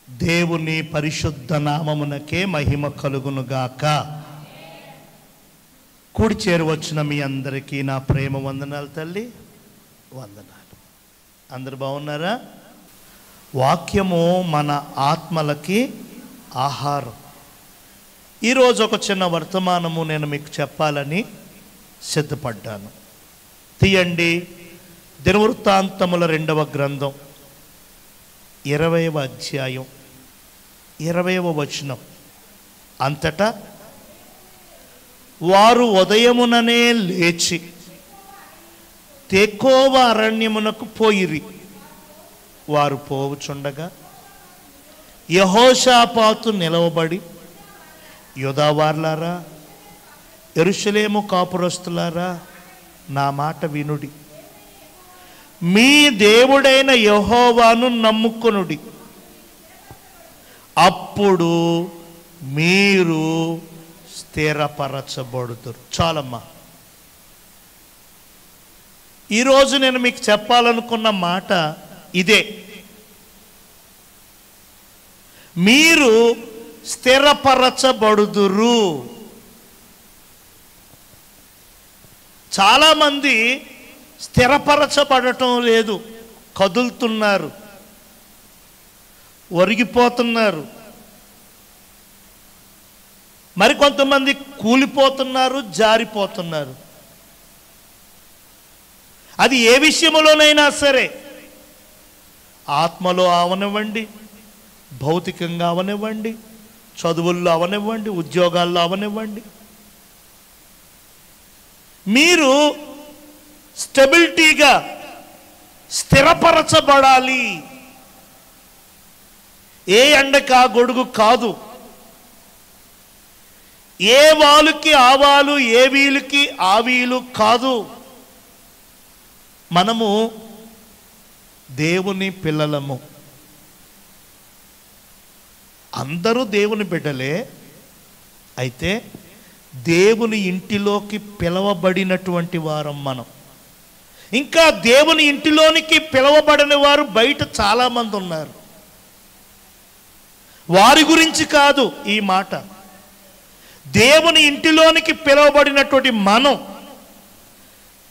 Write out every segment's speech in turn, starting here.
దేవుని పరిశుద్ధ నామమునకే మహిమ కలుగునుగాక. కూడి చేరువచ్చిన మీ అందరికీ నా ప్రేమ వందనాలు తల్లి, వందనాలు. అందరు బాగున్నారా? వాక్యము మన ఆత్మలకి ఆహారం. ఈరోజు ఒక చిన్న వర్తమానము నేను మీకు చెప్పాలని సిద్ధపడ్డాను. తీయండి, దినవృత్తాంతముల 2వ గ్రంథం 20వ అధ్యాయం 20వ వచనం. అంతటా వారు ఉదయముననే లేచి తెకోవ అరణ్యమునకు పోయిరి. వారు పోవుచుండగా యెహోషాపాతు నిలవబడి, యూదావార్లారా, యెరూషలేము కాపురస్తులారా, నా మాట వినుడి. మీ దేవుడైన యెహోవాను నమ్ముకొనుడి, అప్పుడు మీరు స్థిరపరచబడుతారు. చాలమ్మా. ఈరోజు నేను మీకు చెప్పాలనుకున్న మాట ఇదే. మీరు స్థిరపరచబడుదురు. చాలామంది స్థిరపరచబడటం లేదు, కదులుతున్నారు, ఒరిగిపోతున్నారు. మరికొంతమంది కూలిపోతున్నారు, జారిపోతున్నారు. అది ఏ విషయంలోనైనా సరే, ఆత్మలో అవనివ్వండి, భౌతికంగా అవనివ్వండి, చదువుల్లో అవనివ్వండి, ఉద్యోగాల్లో అవనివ్వండి. మీరు స్టెబిలిటీగా స్థిరపరచబడాలి. ఏ ఎండకా గొడుగు కాదు, ఏ వాలుకి ఆవాలు, ఏ వీలుకి ఆవీలు కాదు. మనము దేవుని పిల్లలము. అందరూ దేవుని బిడ్డలే. అయితే దేవుని ఇంటిలోకి పిలవబడినటువంటి వారం మనం. ఇంకా దేవుని ఇంటిలోనికి పిలవబడని వారు బయట చాలామంది ఉన్నారు. వారి గురించి కాదు ఈ మాట. దేవుని ఇంటిలోనికి పిలవబడినటువంటి మనం,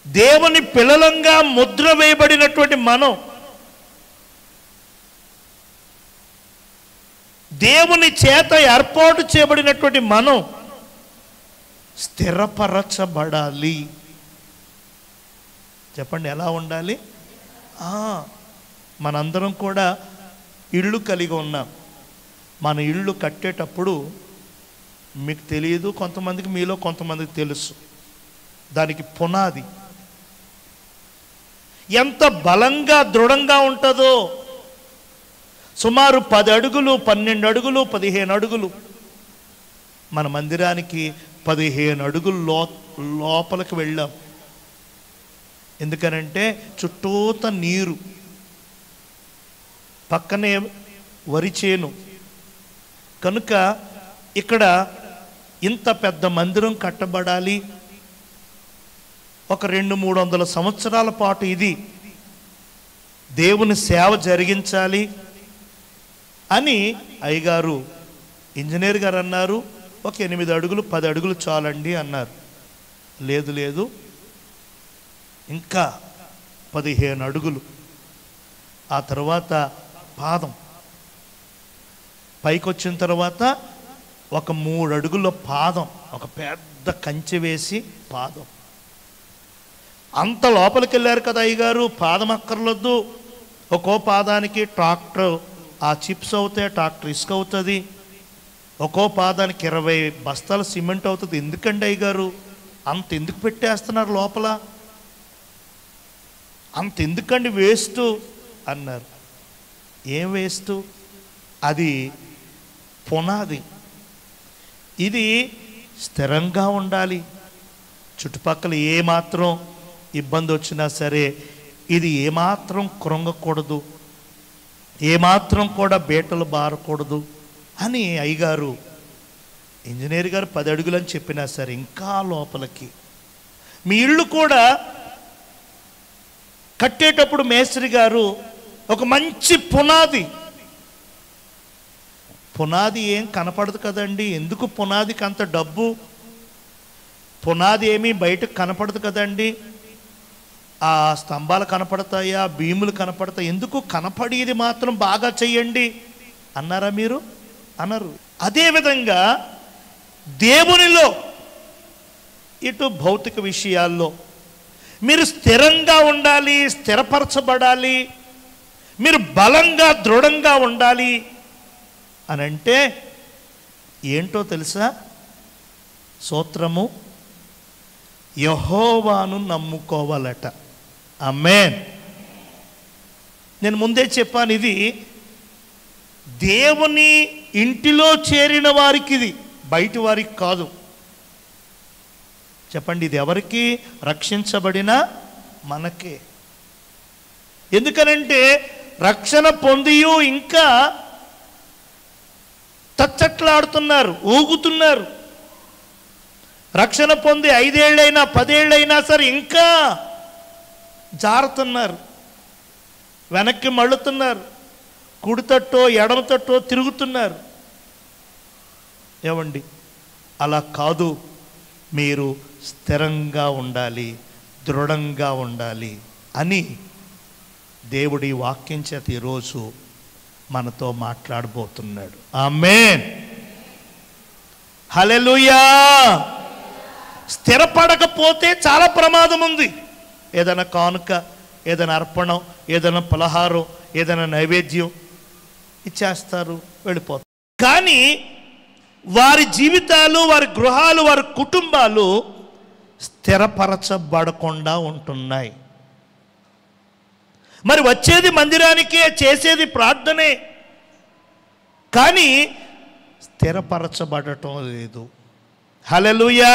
దేవుని పిల్లలంగా ముద్ర వేయబడినటువంటి మనం, దేవుని చేత ఏర్పాటు చేయబడినటువంటి మనం స్థిరపరచబడాలి. చెప్పండి, ఎలా ఉండాలి? మనందరం కూడా ఇళ్ళు కలిగి ఉన్నాం. మన ఇళ్ళు కట్టేటప్పుడు మీకు తెలియదు, కొంతమందికి, మీలో కొంతమందికి తెలుసు, దానికి పునాది ఎంత బలంగా దృఢంగా ఉంటుందో. సుమారు 10 అడుగులు, 12 అడుగులు, 15 అడుగులు. మన మందిరానికి 15 అడుగులు లోపలికి వెళ్ళాం. ఎందుకనంటే చుట్టూత నీరు, పక్కనే వరి చేను. కనుక ఇక్కడ ఇంత పెద్ద మందిరం కట్టబడాలి, ఒక 200-300 సంవత్సరాల పాటు ఇది దేవుని సేవ జరిగించాలి అని అయ్యగారు, ఇంజనీర్ గారు అన్నారు. ఒక 8 అడుగులు 10 అడుగులు చాలండి అన్నారు. లేదు లేదు, ఇంకా 15 అడుగులు. ఆ తర్వాత పాదం పైకి వచ్చిన తర్వాత ఒక 3 అడుగుల పాదం, ఒక పెద్ద కంచె వేసి పాదం. అంత లోపలికి వెళ్ళారు కదా అయ్యగారు, పాదం అక్కర్లొద్దు. ఒక్కో పాదానికి ట్రాక్టర్ ఆ చిప్స్ అవుతాయి, ట్రాక్టర్ ఇసుక అవుతుంది. ఒక్కో పాదానికి 20 బస్తాల సిమెంట్ అవుతుంది. ఎందుకండి అయ్యగారు అంత ఎందుకు పెట్టేస్తున్నారు లోపల? అంత ఎందుకండి వేస్ట్ అన్నారు. ఏం వేస్ట్? అది పునాది. ఇది స్థిరంగా ఉండాలి. చుట్టుపక్కల ఏమాత్రం ఇబ్బంది వచ్చినా సరే ఇది ఏమాత్రం కృంగకూడదు, ఏమాత్రం కూడా బీటలు బారకూడదు అని అయ్యగారు, ఇంజనీర్ గారు 10 అడుగులు అని చెప్పినా సరే ఇంకా లోపలికి. మీ ఇళ్ళు కూడా కట్టేటప్పుడు మేస్త్రి గారు ఒక మంచి పునాది, పునాది ఏం కనపడదు కదండి, ఎందుకు పునాదికి అంత డబ్బు? పునాది ఏమీ బయటకు కనపడదు కదండి, ఆ స్తంభాలు కనపడతాయా, భీములు కనపడతాయి, ఎందుకు కనపడేది మాత్రం బాగా చెయ్యండి అన్నారా మీరు? అన్నారు. అదేవిధంగా దేవునిలో ఇటు భౌతిక విషయాల్లో మీరు స్థిరంగా ఉండాలి, స్థిరపరచబడాలి, మీరు బలంగా దృఢంగా ఉండాలి అని అంటే ఏంటో తెలుసా? స్తోత్రము, యెహోవాను నమ్ముకోవాలట. ఆమేన్. నేను ముందే చెప్పాను, ఇది దేవుని ఇంటిలో చేరిన వారికి, ఇది బయటి వారికి కాదు. చెప్పండి, ఇది ఎవరికి? రక్షించబడిన మనకే. ఎందుకనంటే రక్షణ పొందియు ఇంకా తచ్చట్లాడుతున్నారు, ఊగుతున్నారు. రక్షణ పొంది 5 ఏళ్ళైనా 10 ఏళ్ళైనా సరే ఇంకా జారుతున్నారు, వెనక్కి మళ్ళుతున్నారు, కుడితట్టో ఎడమతట్టో తిరుగుతున్నారు. ఏమండి, అలా కాదు. మీరు స్థిరంగా ఉండాలి, దృఢంగా ఉండాలి అని దేవుడి వాక్యం చేత ఈరోజు మనతో మాట్లాడబోతున్నాడు. ఆమేన్. హల్లెలూయా. స్థిరపడకపోతే చాలా ప్రమాదం ఉంది. ఏదైనా కానుక, ఏదైనా అర్పణం, ఏదైనా పలహారం, ఏదైనా నైవేద్యం ఇచ్చేస్తారు, వెళ్ళిపోతారు. కానీ వారి జీవితాలు, వారి గృహాలు, వారి కుటుంబాలు స్థిరపరచబడకుండా ఉంటున్నాయి. మరి వచ్చేది మందిరానికే, చేసేది ప్రార్థనే, కానీ స్థిరపరచబడటం లేదు. హల్లెలూయా.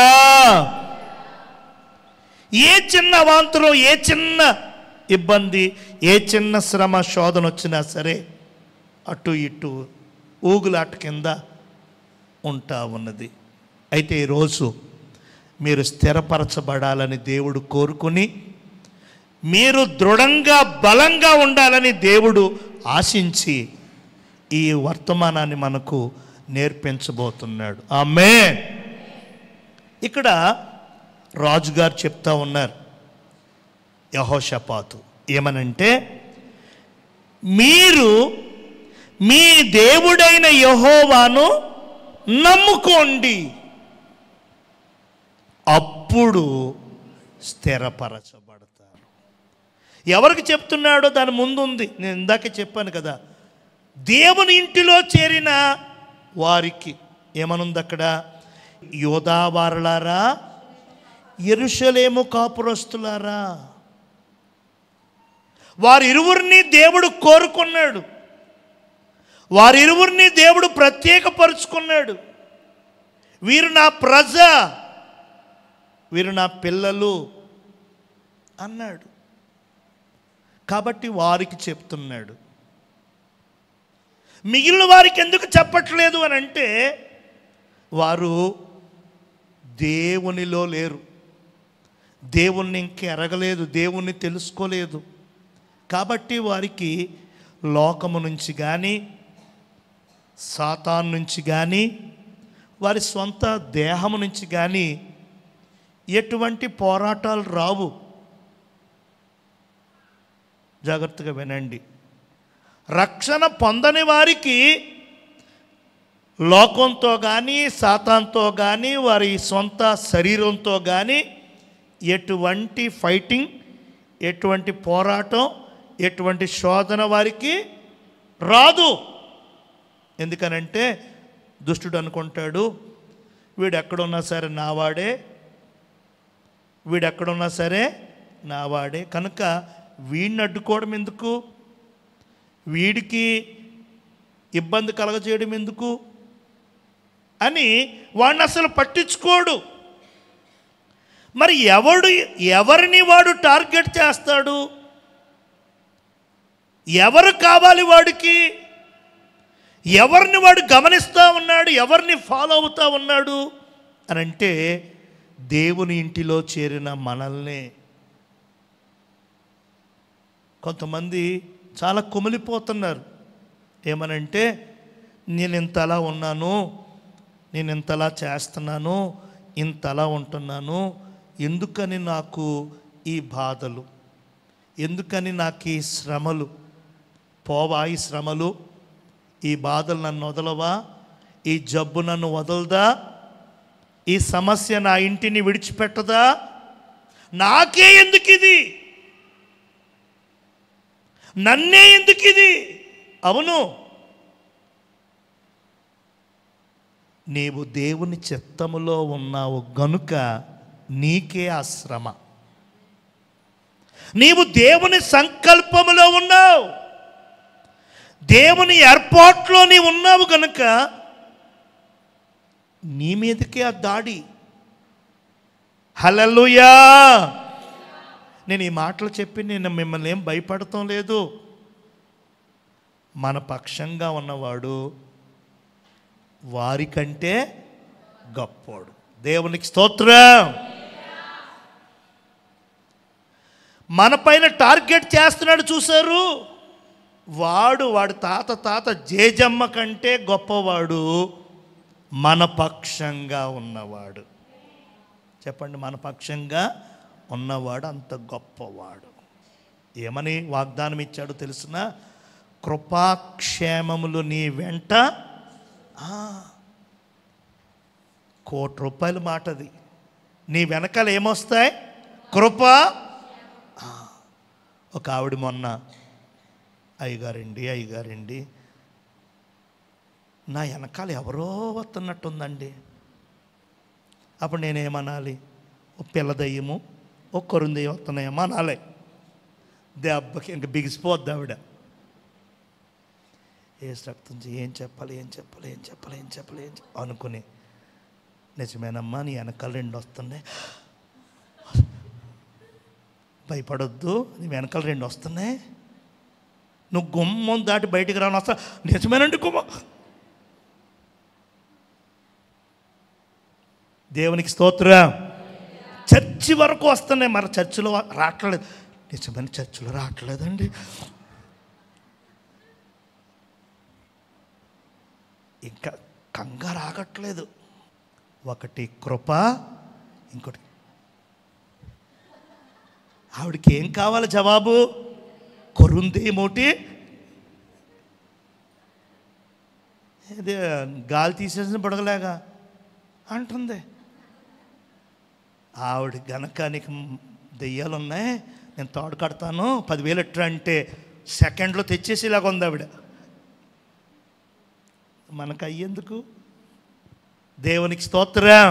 ఏ చిన్న అవాంతరం, ఏ చిన్న ఇబ్బంది, ఏ చిన్న శ్రమ, శోధన వచ్చినా సరే అటు ఇటు ఊగులాట కింద ఉంటా ఉన్నది. అయితే ఈరోజు మీరు స్థిరపరచబడాలని దేవుడు కోరుకుని, మీరు దృఢంగా బలంగా ఉండాలని దేవుడు ఆశించి ఈ వర్తమానాన్ని మనకు నేర్పించబోతున్నాడు. ఆమేన్. ఇక్కడ రాజుగారు చెప్తా ఉన్నారు, యెహోషాపాతు ఏమనంటే, మీరు మీ దేవుడైన యెహోవాను నమ్ముకోండి, అప్పుడు స్థిరపరచబడతారు. ఎవరికి చెప్తున్నాడో దాని ముందు ఉంది. నేను ఇందాకే చెప్పాను కదా, దేవుని ఇంటిలో చేరిన వారికి. ఏమనుంది అక్కడ? యోధావారులారా, యెరూషలేము కాపురస్తులారా. వారిరువురిని దేవుడు కోరుకున్నాడు, వారిరువురిని దేవుడు ప్రత్యేకపరుచుకున్నాడు. వీరు నా ప్రజ, వీరు నా పిల్లలు అన్నాడు. కాబట్టి వారికి చెప్తున్నాడు. మిగిలిన వారికి ఎందుకు చెప్పట్లేదు అని అంటే, వారు దేవునిలో లేరు, దేవుణ్ణి ఇంక ఎరగలేదు, దేవుణ్ణి తెలుసుకోలేదు. కాబట్టి వారికి లోకము నుంచి కానీ, సాతాను నుంచి కానీ, వారి సొంత దేహము నుంచి కానీ ఎటువంటి పోరాటాలు రావు. జాగ్రత్తగా వినండి. రక్షణ పొందని వారికి లోకంతో కానీ, సాతాన్తో కానీ, వారి సొంత శరీరంతో కానీ ఎటువంటి ఫైటింగ్, ఎటువంటి పోరాటం, ఎటువంటి శోధన వారికి రాదు. ఎందుకనంటే దుష్టుడు అనుకుంటాడు, వీడు ఎక్కడున్నా సరే నావాడే, వీడు ఎక్కడున్నా సరే నావాడే, కనుక వీడిని అడ్డుకోవడం ఎందుకు, వీడికి ఇబ్బంది కలగజేయడం ఎందుకు అని వాడిని అసలు పట్టించుకోడు. మరి ఎవరిని వాడు టార్గెట్ చేస్తాడు? ఎవరు కావాలి వాడికి? ఎవరిని వాడు గమనిస్తూ ఉన్నాడు? ఎవరిని ఫాలో అవుతూ ఉన్నాడు అని అంటే, దేవుని ఇంటిలో చేరిన మనల్నే. కొంతమంది చాలా కుమిలిపోతున్నారు. ఏమనంటే, నేను ఇంతలా ఉన్నాను, నేను ఇంతలా చేస్తున్నాను, ఇంతలా ఉంటున్నాను, ఎందుకని నాకు ఈ బాధలు, ఎందుకని నాకు ఈ శ్రమలు? పోవా ఈ శ్రమలు, ఈ బాధలు నన్ను వదలవా? ఈ జబ్బు నన్ను వదలదా? ఈ సమస్య నా ఇంటిని విడిచిపెట్టదా? నాకే ఎందుకు ఇది? నన్నే ఎందుకు ఇది? అవును, నీవు దేవుని చిత్తములో ఉన్నావు గనుక నీకే ఆ శ్రమ. నీవు దేవుని సంకల్పములో ఉన్నావు, దేవుని ఏర్పాట్లో నీవు ఉన్నావు గనుక నీ మీదకే ఆ దాడి. హల్లెలూయా. నేను ఈ మాటలు చెప్పి నేను మిమ్మల్ని ఏం భయపడటం లేదు. మన పక్షంగా ఉన్నవాడు వారికంటే గొప్పోడు. దేవునికి స్తోత్రం. మన పైన టార్గెట్ చేస్తున్నాడు చూశారు, వాడి తాత జేజమ్మ కంటే గొప్పవాడు మన పక్షంగా ఉన్నవాడు. చెప్పండి, మన పక్షంగా ఉన్నవాడు అంత గొప్పవాడు. ఏమని వాగ్దానం ఇచ్చాడు తెలుసిన? కృపాక్షేమములు నీ వెంట. ₹1,00,00,000 మాటది. నీ వెనకాల ఏమొస్తాయి? కృప. ఒక ఆవిడ మొన్న, అయ్యగారండి నా వెనకాల ఎవరో వస్తున్నట్టుందండి. అప్పుడు నేనేమనాలి? ఓ పిల్ల దయ్యము, ఓ కరుణ దయ్యం వస్తున్నాయేమో అనాలి. దెబ్బకి ఇంక బిగిసిపోద్ది ఆవిడ. ఏం చెప్పాలి అనుకుని, నిజమేనమ్మా నీ వెనకాల 2 వస్తున్నాయి, భయపడొద్దు, నీ వెనకాల 2 వస్తున్నాయి, నువ్వు గుమ్మం దాటి బయటికి రాను. వస్తా. నిజమేనండి గుమ్మ. దేవునికి స్తోత్రం. చర్చి వరకు వస్తున్నాయి, మరి చర్చిలో రావట్లేదు. నిజమైన చర్చిలో రావట్లేదండి. ఇంకా కంగారు ఆగట్లేదు. ఒకటి కృప, ఇంకోటి ఆవిడకి ఏం కావాలి జవాబు? కొరుంది మోటి. ఇది గాలి తీసేసిన బుడగలేగా అంటుంది. ఆవిడ గనక నీకు దెయ్యాలు ఉన్నాయి, నేను తోడు కడతాను, 10,000 ఎట్రా అంటే సెకండ్లో తెచ్చేసేలాగా ఉంది ఆవిడ. మనకు అయ్యేందుకు? దేవునికి స్తోత్రం.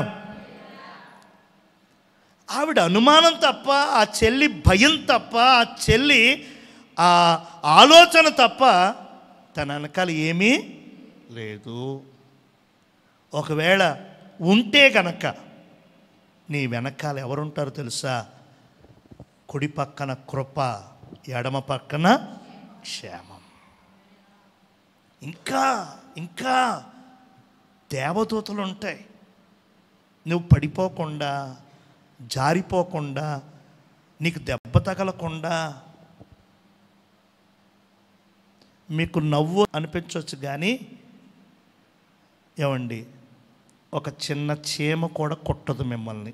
ఆవిడ అనుమానం తప్ప, ఆ చెల్లి భయం తప్ప, ఆ చెల్లి ఆ ఆలోచన తప్ప తన వెనకాల ఏమీ లేదు. ఒకవేళ ఉంటే కనుక నీ వెనకాల ఎవరుంటారో తెలుసా? కుడి పక్కన కృప, ఎడమ పక్కన క్షేమం. ఇంకా దేవదూతలు ఉంటాయి. నువ్వు పడిపోకుండా, జారిపోకుండా, నీకు దెబ్బ తగలకుండా. మీకు నవ్వు అనిపించవచ్చు కానీ ఏమండి, ఒక చిన్న చీమ కూడా కొట్టదు మిమ్మల్ని.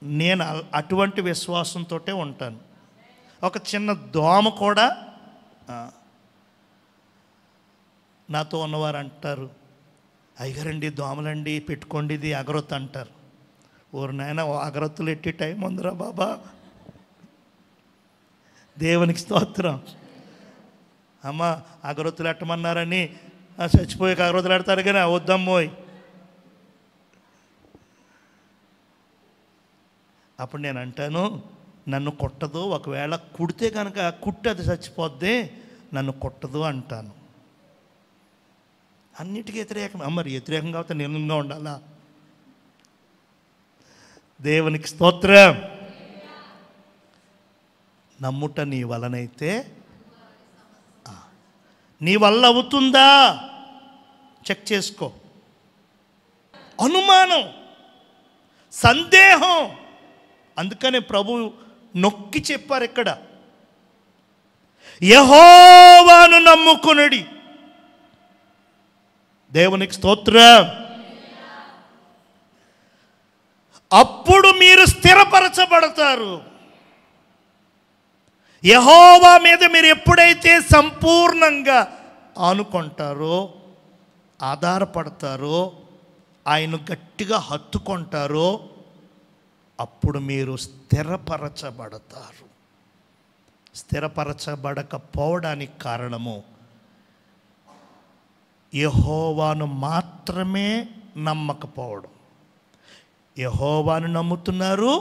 నేను అటువంటి విశ్వాసంతో ఉంటాను. ఒక చిన్న దోమ కూడా. నాతో ఉన్నవారు అంటారు, అయ్యగారండి దోమలండి పెట్టుకోండి, ఇది అగరొత్తు అంటారు. ఓరు నాయన, అగరొత్తులు ఎట్టి టైం ఉందిరా బాబా. దేవునికి స్తోత్రం. అమ్మ అగరొత్తులు ఎట్టమన్నారని చచ్చిపోయి అగరొత్తులు ఎడతారు కానీ వద్దమ్మోయ్. అప్పుడు నేను అంటాను, నన్ను కొట్టదు, ఒకవేళ కుడితే కనుక కుట్టి అది చచ్చిపోద్ది, నన్ను కొట్టదు అంటాను. అన్నిటికీ వ్యతిరేకం. మరి వ్యతిరేకం కాబట్టి నిర్ణయంగా ఉండాలా? దేవునికి స్తోత్రం. నమ్ముట నీ వలనైతే నీ వల్ల అవుతుందా చెక్ చేసుకో. అనుమానం, సందేహం, అందుకనే ప్రభు నొక్కి చెప్పారు ఇక్కడ, యెహోవాను నమ్ముకొనుడి. దేవునికి స్తోత్రం. అప్పుడు మీరు స్థిరపరచబడతారు. యెహోవా మీద మీరు ఎప్పుడైతే సంపూర్ణంగా ఆనుకుంటారో, ఆధారపడతారో, ఆయన గట్టిగా హత్తుకుంటారో, అప్పుడు మీరు స్థిరపరచబడతారు. స్థిరపరచబడకపోవడానికి కారణము యెహోవాను మాత్రమే నమ్మకపోవడం. యెహోవాను నమ్ముతున్నారు,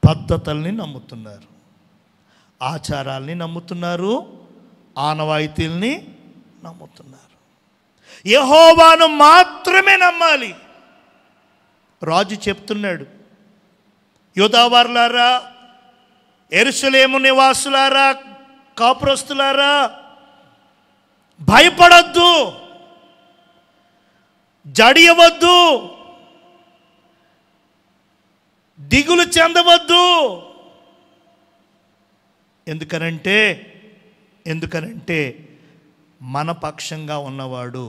పద్ధతుల్ని నమ్ముతున్నారు, ఆచారాల్ని నమ్ముతున్నారు, ఆనవాయితీల్ని నమ్ముతున్నారు. యెహోవాను మాత్రమే నమ్మాలి. రాజు చెప్తున్నాడు, యూదావారులారా, యెరూషలేము నివాసులారా, కాపురస్తులారా, భయపడొద్దు, జడియవద్దు, దిగులు చెందవద్దు. ఎందుకనంటే మన పక్షంగా ఉన్నవాడు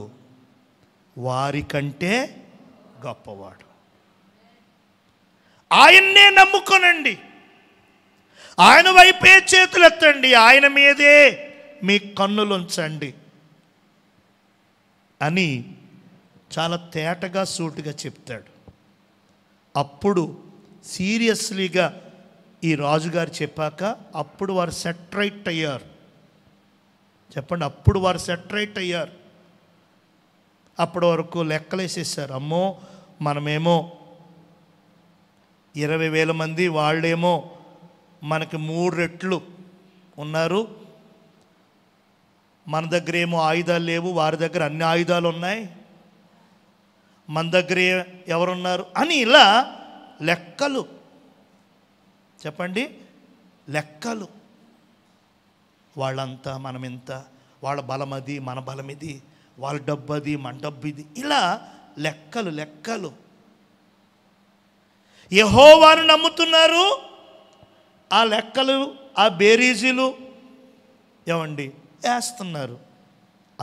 వారికంటే గొప్పవాడు. ఆయన్నే నమ్ముకొనండి, ఆయన వైపే చేతులెత్తండి, ఆయన మీదే మీ కన్నులుంచండి అని చాలా తేటగా సూటిగా చెప్తాడు. అప్పుడు సీరియస్లీగా ఈ రాజుగారు చెప్పాక అప్పుడు వారు సెటరైట్ అయ్యారు. చెప్పండి, అప్పుడు వారు సెటరైట్ అయ్యారు. అప్పటి వరకు లెక్కలేసేసారు. అమ్మో, మనమేమో 20,000 మంది, వాళ్ళేమో మనకి 3 రెట్లు ఉన్నారు, మన దగ్గర ఏమో ఆయుధాలు లేవు, వారి దగ్గర అన్ని ఆయుధాలు ఉన్నాయి, మన దగ్గర ఎవరున్నారు అని ఇలా లెక్కలు. చెప్పండి, లెక్కలు. వాళ్ళంతా మనమింత, వాళ్ళ బలం అది, మన బలం ఇది, వాళ్ళ డబ్బు అది, మన డబ్బు ఇది, ఇలా లెక్కలు. యెహోవాను నమ్ముతున్నారు, ఆ లెక్కలు, ఆ బేరీజులు ఏమండి వేస్తున్నారు.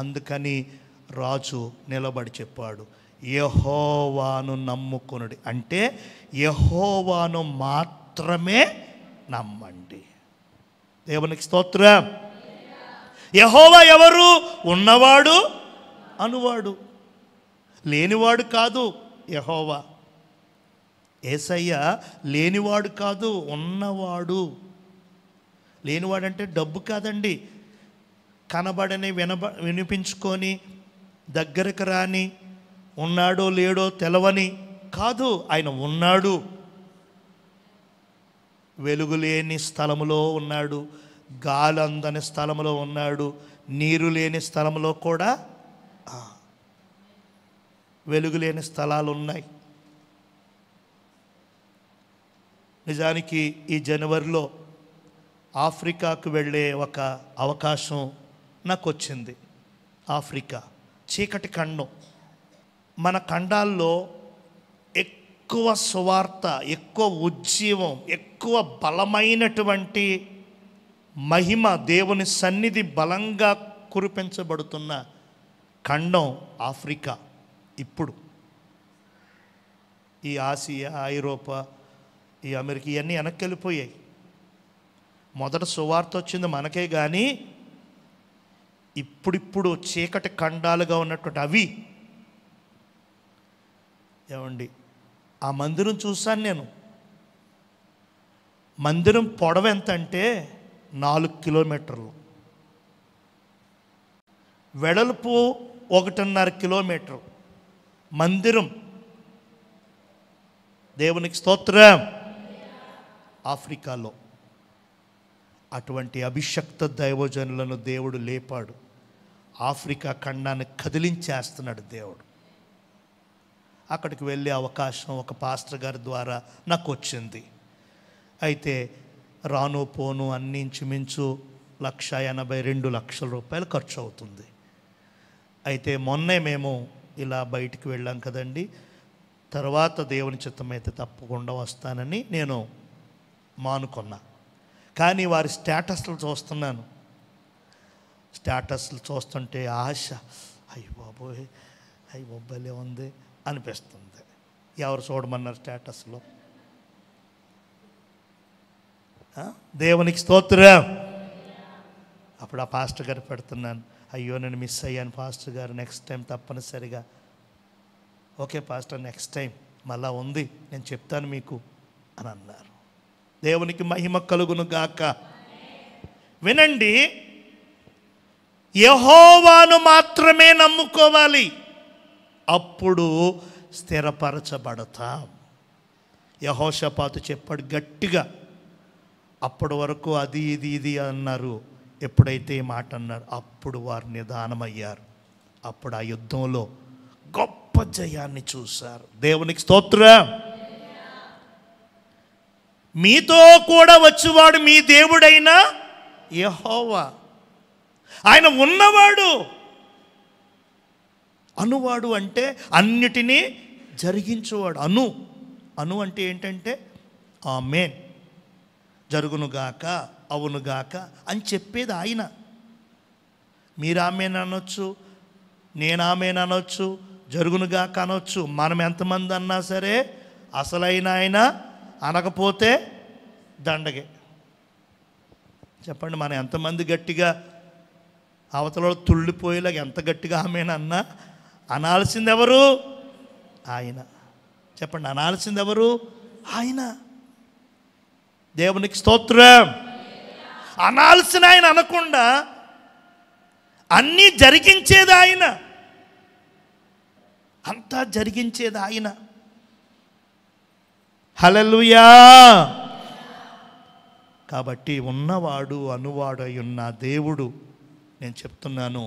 అందుకని రాజు నిలబడి చెప్పాడు, యెహోవాను నమ్ముకొనుడి, అంటే యెహోవాను మాత్రమే నమ్మండి. దేవునికి స్తోత్రం. యెహోవా ఎవరు? ఉన్నవాడు, అనువాడు, లేనివాడు కాదు. యెహోవా యేసయ్య లేనివాడు కాదు, ఉన్నవాడు. లేనివాడంటే డబ్బు కాదండి, కనబడని వినిపించుకొని దగ్గరకు రాని, ఉన్నాడో లేడో తెలవని కాదు. ఆయన ఉన్నాడు, వెలుగు లేని స్థలములో ఉన్నాడు, గాలి అందని స్థలంలో ఉన్నాడు, నీరు లేని స్థలంలో కూడా వెలుగు లేని స్థలాలు ఉన్నాయి. నిజానికి ఈ జనవరిలో ఆఫ్రికాకు వెళ్ళే ఒక అవకాశం నాకు వచ్చింది. ఆఫ్రికా చీకటి ఖండం. మన ఖండాల్లో ఎక్కువ సువార్త, ఎక్కువ ఉజ్జీవం, ఎక్కువ బలమైనటువంటి మహిమ, దేవుని సన్నిధి బలంగా కురిపించబడుతున్న ఖండం ఆఫ్రికా. ఇప్పుడు ఈ ఆసియా, ఐరోపా, ఈ అమెరికా ఇవన్నీ వెనక్కి వెళ్ళిపోయాయి. మొదట సువార్త వచ్చింది మనకే, కానీ ఇప్పుడిప్పుడు చీకటి ఖండాలుగా ఉన్నటువంటి అవి ఏమండి, ఆ మందిరం చూశాను నేను. మందిరం పొడవు ఎంత అంటే 4 కిలోమీటర్లు, వెడల్పు 1.5 కిలోమీటర్ మందిరం. దేవునికి స్తోత్రం. ఆఫ్రికాలో అటువంటి అభిషక్త దైవజనులను దేవుడు లేపాడు. ఆఫ్రికా ఖండాన్ని కదిలించేస్తున్నాడు దేవుడు. అక్కడికి వెళ్ళే అవకాశం ఒక పాస్టర్ గారి ద్వారా నాకు వచ్చింది. అయితే రాను పోను అన్ని ఇంచుమించు 1,82,00,000 రూపాయలు ఖర్చు అవుతుంది. అయితే మొన్నే మేము ఇలా బయటికి వెళ్ళాం కదండి. తర్వాత దేవుని చిత్తమైతే తప్పకుండా వస్తానని నేను మానుకున్నా. కానీ వారి స్టేటస్లు చూస్తున్నాను. స్టేటస్లు చూస్తుంటే ఆశ, అయ్యి బాబోయ్, అయ్యి బొబ్బలే ఉంది అనిపిస్తుంది. ఎవరు చూడమన్నారు స్టేటస్లో? దేవునికి స్తోత్రం. అప్పుడు ఆ పాస్టర్ గారు పెడుతున్నాను, అయ్యో నేను మిస్ అయ్యాను పాస్టర్ గారు, నెక్స్ట్ టైం తప్పనిసరిగా. ఓకే పాస్టర్, నెక్స్ట్ టైం మళ్ళా ఉంది, నేను చెప్తాను మీకు అని అన్నారు. దేవునికి మహిమ కలుగును గాక. వినండి, యెహోవాను మాత్రమే నమ్ముకోవాలి, అప్పుడు స్థిరపరచబడతాం. యెహోషాపాతు చెప్పాడు గట్టిగా. అప్పటి వరకు అది ఇది ఇది అన్నారు. ఎప్పుడైతే ఈ మాట అన్నారు, అప్పుడు వారు నిదానమయ్యారు. అప్పుడు ఆ యుద్ధంలో గొప్ప జయాన్ని చూశారు. దేవునికి స్తోత్రం. మీతో కూడా వచ్చేవాడు మీ దేవుడైన యెహోవా. ఆయన ఉన్నవాడు. అనువాడు అంటే అన్నిటినీ జరిగించువాడు. అను అంటే ఏంటంటే ఆమేన్, జరుగునుగాక, అవునుగాక అని చెప్పేది ఆయన. మీరు ఆమేన్ అనొచ్చు, నేను ఆమేన్ అనొచ్చు, జరుగునుగాక అనొచ్చు. మనం ఎంతమంది అన్నా సరే అసలైన ఆయన అనకపోతే దండగే. చెప్పండి, మనం ఎంతమంది గట్టిగా అవతల తుళ్ళిపోయేలాగా ఎంత గట్టిగా ఆమేన్ అన్నా అనాల్సింది ఎవరు? ఆయన. చెప్పండి, అనాల్సింది ఎవరు? ఆయన. దేవునికి స్తోత్రం. అనాల్సిన ఆయన అనకుండా అన్నీ జరిగించేది ఆయన, అంతా జరిగించేది ఆయన. హల్లెలూయా. కాబట్టి ఉన్నవాడు అనువాడై ఉన్న దేవుడు, నేను చెప్తున్నాను,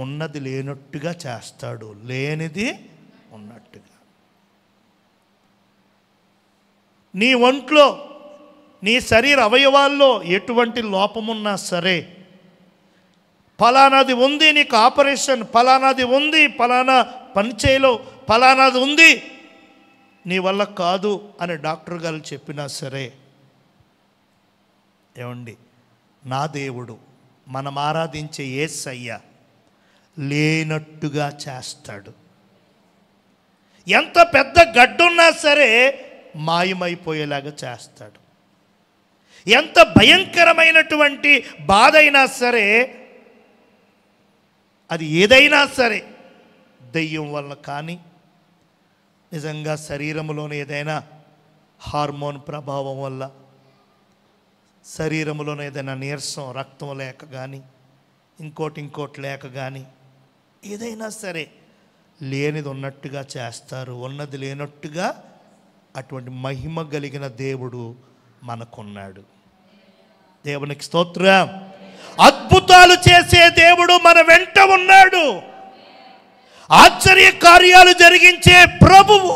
ఉన్నది లేనట్టుగా చేస్తాడు, లేనిది ఉన్నట్టుగా. నీ ఒంట్లో, నీ శరీర అవయవాల్లో ఎటువంటి లోపమున్నా సరే, ఫలానాది ఉంది, నీకు ఆపరేషన్, ఫలానాది ఉంది, ఫలానా పనిచేయలో ఫలానాది ఉంది, నీ వల్ల కాదు అని డాక్టర్ గారు చెప్పినా సరే, ఏమండి, నా దేవుడు, మనం ఆరాధించే యేసయ్య లేనట్టుగా చేస్తాడు. ఎంత పెద్ద గడ్డున్నా సరే మాయమైపోయేలాగా చేస్తాడు. ఎంత భయంకరమైనటువంటి బాధ అయినా సరే, అది ఏదైనా సరే, దెయ్యం వల్ల కానీ, నిజంగా శరీరంలోని ఏదైనా హార్మోన్ ప్రభావం వల్ల, శరీరంలోని ఏదైనా నీరసం, రక్తం లేక కానీ, ఇంకోటి లేక కానీ, ఏదైనా సరే లేనిది ఉన్నట్టుగా చేస్తారు, ఉన్నది లేనట్టుగా. అటువంటి మహిమ కలిగిన దేవుడు మనకున్నాడు. దేవునికి స్తోత్రం. అద్భుతాలు చేసే దేవుడు మన వెంట ఉన్నాడు. ఆశ్చర్య కార్యాలు జరిగించే ప్రభువు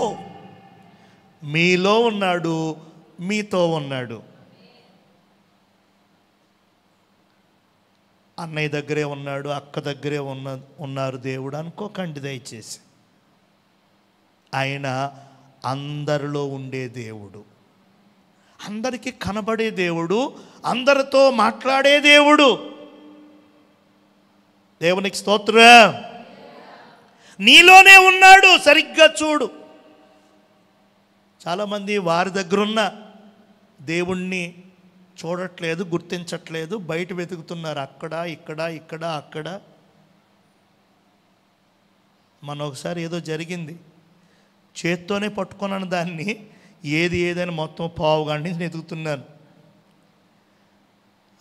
మీలో ఉన్నాడు, మీతో ఉన్నాడు. అన్నయ్య దగ్గరే ఉన్నాడు, అక్క దగ్గరే ఉన్నారు దేవుడు అనుకోకండి దయచేసి. ఆయన అందరిలో ఉండే దేవుడు, అందరికీ కనబడే దేవుడు, అందరితో మాట్లాడే దేవుడు. దేవునికి స్తోత్రం. నీలోనే ఉన్నాడు, సరిగ్గా చూడు. చాలామంది వారి దగ్గరున్న దేవుణ్ణి చూడట్లేదు, గుర్తించట్లేదు, బయట వెతుకుతున్నారు, అక్కడ ఇక్కడ అక్కడ. మన ఒకసారి ఏదో జరిగింది, చేత్తోనే పట్టుకున్నాను దాన్ని, ఏదని మొత్తం పావుగంట నుంచి వెతుకుతున్నాను.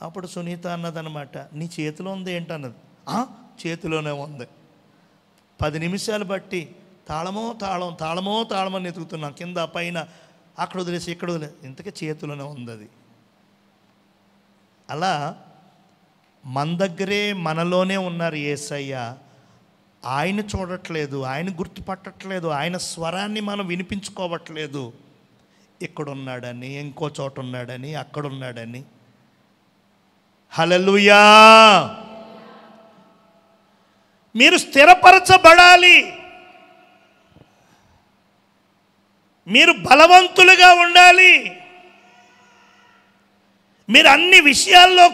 అప్పుడు సునీత అన్నదనమాట, నీ చేతిలో ఉంది ఏంటన్నది. చేతిలోనే ఉంది. 10 నిమిషాలు బట్టి తాళమో తాళమని వెతుకుతున్నాం, కింద పైన, అక్కడ వదిలేసి ఇక్కడ వదిలేసి, ఇంతకీ చేతిలోనే ఉంది అది. అలా మన దగ్గరే, మనలోనే ఉన్నారు యేసయ్య. ఆయన చూడట్లేదు, ఆయన గుర్తుపట్టట్లేదు, ఆయన స్వరాన్ని మనం వినిపించుకోవట్లేదు. ఇక్కడున్నాడని, ఇంకో చోట ఉన్నాడని, అక్కడున్నాడని. హల్లెలూయా. మీరు స్థిరపరచబడాలి, మీరు బలవంతులుగా ఉండాలి. మీరు అన్ని విషయాల్లో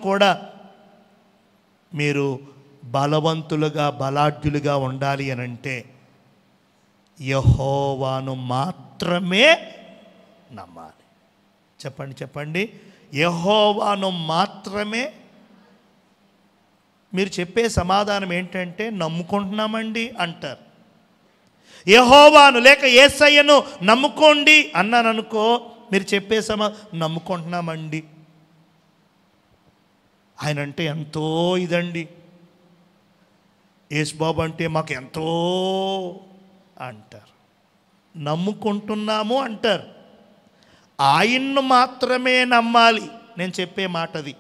కూడా మీరు బలవంతులుగా బలాఢ్యులుగా ఉండాలి అనంటే యెహోవాను మాత్రమే నమ్మాలి. చెప్పండి చెప్పండి, యెహోవాను మాత్రమే. మీరు చెప్పే సమాధానం ఏంటంటే నమ్ముకుంటున్నామండి అంటారు. యెహోవాను లేక యేసయ్యను నమ్ముకోండి అన్నాననుకో, మీరు చెప్పే నమ్ముకుంటున్నామండి. ఆయన అంటే ఎంతో ఇదండి, యేసుబాబు అంటే మాకు ఎంతో అంటారు. నమ్ముకుంటున్నాము అంటారు. ఆయన్ను మాత్రమే నమ్మాలి. నేను చెప్పే మాట అది.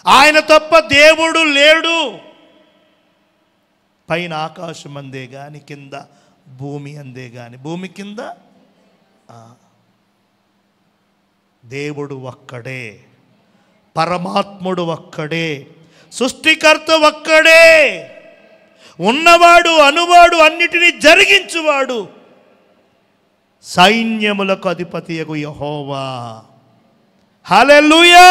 ఆయన తప్ప దేవుడు లేడు. పైన ఆకాశం అందే గాని కింద భూమి అందే గాని, భూమి కింద దేవుడు ఒక్కడే, పరమాత్ముడు ఒక్కడే, సృష్టికర్త ఒక్కడే, ఉన్నవాడు అనువాడు అన్నిటినీ జరిగించువాడు, సైన్యములకు అధిపతియగు యెహోవా. హల్లెలూయా.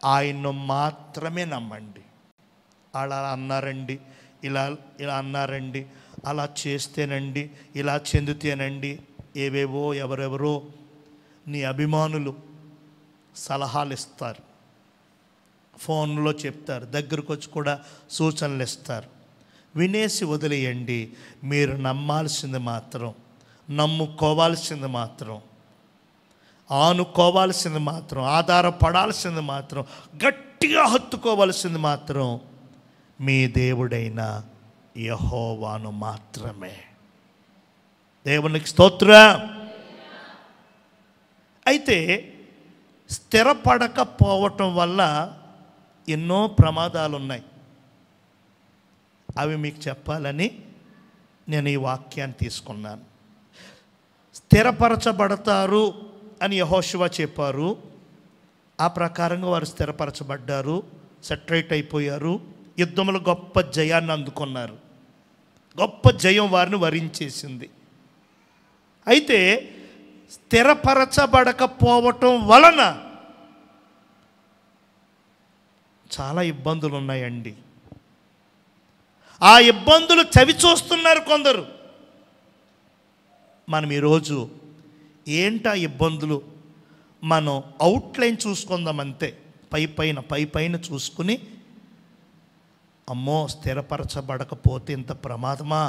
ఆయన్ను మాత్రమే నమ్మండి. అలా అన్నారండి, ఇలా ఇలా అన్నారండి, అలా చేస్తేనండి, ఇలా చెందితేనండి, ఏవేవో ఎవరెవరో నీ అభిమానులు సలహాలు ఇస్తారు, ఫోన్లో చెప్తారు, దగ్గరకు వచ్చి కూడా సూచనలు ఇస్తారు. వినేసి వదిలేయండి. మీరు నమ్మాల్సింది మాత్రం, నమ్ముకోవాల్సింది మాత్రం, ఆనుకోవాల్సింది మాత్రం, ఆధారపడాల్సింది మాత్రం, గట్టిగా హత్తుకోవాల్సింది మాత్రం మీ దేవుడైన యెహోవాను మాత్రమే. దేవునికి స్తోత్రం. అయితే స్థిరపడకపోవటం వల్ల ఎన్నో ప్రమాదాలు ఉన్నాయి. అవి మీకు చెప్పాలని నేను ఈ వాక్యాన్ని తీసుకున్నాను. స్థిరపరచబడతారు అని యెహోషువ చెప్పారు. ఆ ప్రకారంగా వారు స్థిరపరచబడ్డారు, సెటరేట్ అయిపోయారు, యుద్ధంలో గొప్ప జయాన్ని అందుకున్నారు. గొప్ప జయం వారిని వరించేసింది. అయితే స్థిరపరచబడకపోవటం వలన చాలా ఇబ్బందులు ఉన్నాయండి. ఆ ఇబ్బందులు చవి చూస్తున్నారు కొందరు. మనం ఈరోజు ఏంటా ఇబ్బందులు, మనం అవుట్లైన్ చూసుకుందాం అంతే. పై పైన చూసుకుని, అమ్మో స్థిరపరచబడకపోతే ఇంత ప్రమాదమా,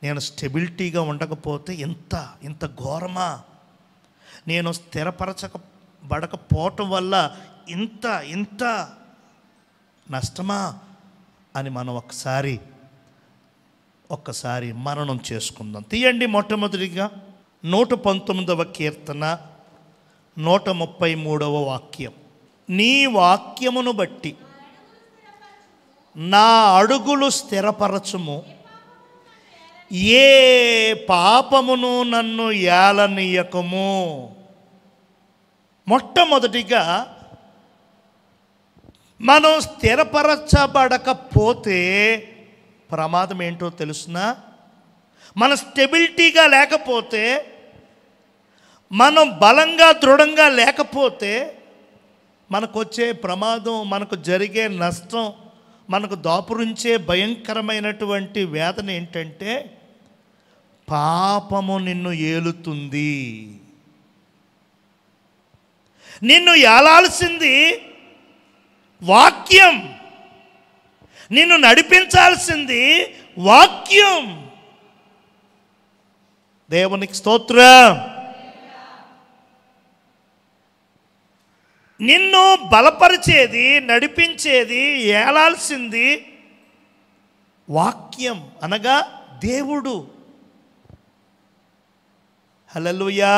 నేను స్టెబిలిటీగా ఉండకపోతే ఇంత ఘోరమా, నేను స్థిరపరచబడకపోవటం వల్ల ఇంత నష్టమా అని మనం ఒక్కసారి మననం చేసుకుందాం. తీయండి మొట్టమొదటిగా 119వ కీర్తన 133వ వాక్యం. నీ వాక్యమును బట్టి నా అడుగులు స్థిరపరచుము, ఏ పాపమును నన్ను ఏలనీయకము. మొట్టమొదటిగా మనం స్థిరపరచబడకపోతే ప్రమాదం ఏంటో తెలుసునా? మన స్టెబిలిటీగా లేకపోతే, మనం బలంగా దృఢంగా లేకపోతే మనకు వచ్చే ప్రమాదం, మనకు జరిగే నష్టం, మనకు దాపురించే భయంకరమైనటువంటి వేదన ఏంటంటే పాపము నిన్ను ఏలుతుంది. నిన్ను ఏలాల్సింది వాక్యం, నిన్ను నడిపించాల్సింది వాక్యం. దేవునికి స్తోత్రం. నిన్ను బలపరిచేది, నడిపించేది, ఏలాల్సింది వాక్యం అనగా దేవుడు. హల్లెలూయా.